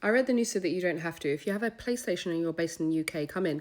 I read the news so that you don't have to. If you have a PlayStation and you're based in the UK, come in.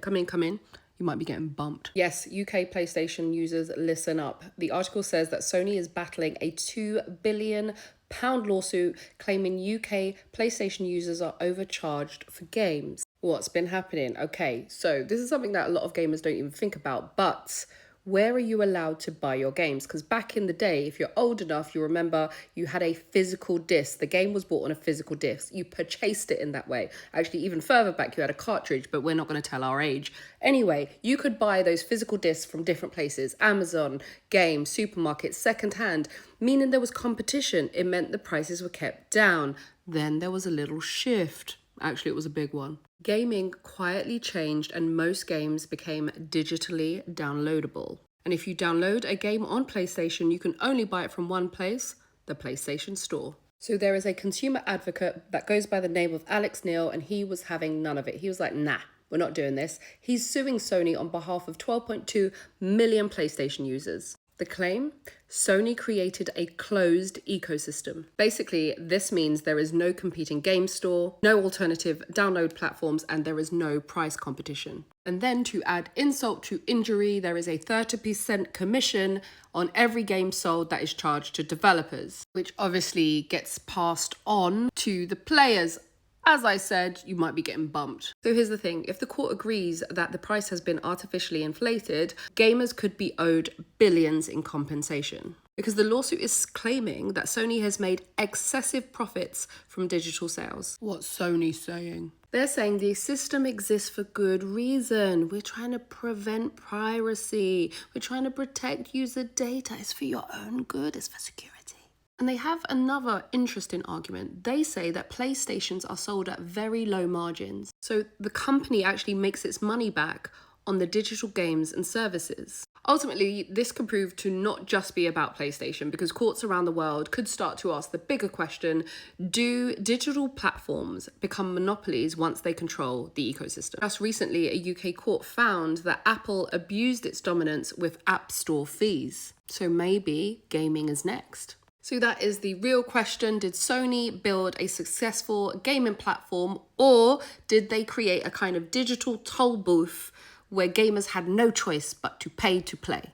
You might be getting bumped. Yes, UK PlayStation users, listen up. The article says that Sony is battling a £2 billion lawsuit claiming UK PlayStation users are overcharged for games. What's been happening? Okay, so this is something that a lot of gamers don't even think about, but where are you allowed to buy your games? Because back in the day, if you're old enough, you remember you had a physical disc. The game was bought on a physical disc. You purchased it in that way. Actually, even further back, you had a cartridge, but we're not going to tell our age. Anyway, you could buy those physical discs from different places. Amazon, games, supermarkets, secondhand, meaning there was competition. It meant the prices were kept down. Then there was a little shift. Actually, it was a big one. Gaming quietly changed and most games became digitally downloadable. And if you download a game on PlayStation, you can only buy it from one place, the PlayStation Store. So there is a consumer advocate that goes by the name of Alex Neil, and he was having none of it. He was like, nah, we're not doing this. He's suing Sony on behalf of 12.2 million PlayStation users. The claim? Sony created a closed ecosystem. Basically, this means there is no competing game store, no alternative download platforms, and there is no price competition. And then to add insult to injury, there is a 30% commission on every game sold that is charged to developers, which obviously gets passed on to the players. As I said, you might be getting bumped. So here's the thing. If the court agrees that the price has been artificially inflated, gamers could be owed billions in compensation. Because the lawsuit is claiming that Sony has made excessive profits from digital sales. What's Sony saying? They're saying the system exists for good reason. We're trying to prevent piracy. We're trying to protect user data. It's for your own good. It's for security. And they have another interesting argument. They say that PlayStations are sold at very low margins. So the company actually makes its money back on the digital games and services. Ultimately, this could prove to not just be about PlayStation, because courts around the world could start to ask the bigger question: do digital platforms become monopolies once they control the ecosystem? Just recently, a UK court found that Apple abused its dominance with App Store fees. So maybe gaming is next. So that is the real question. Did Sony build a successful gaming platform, or did they create a kind of digital toll booth where gamers had no choice but to pay to play?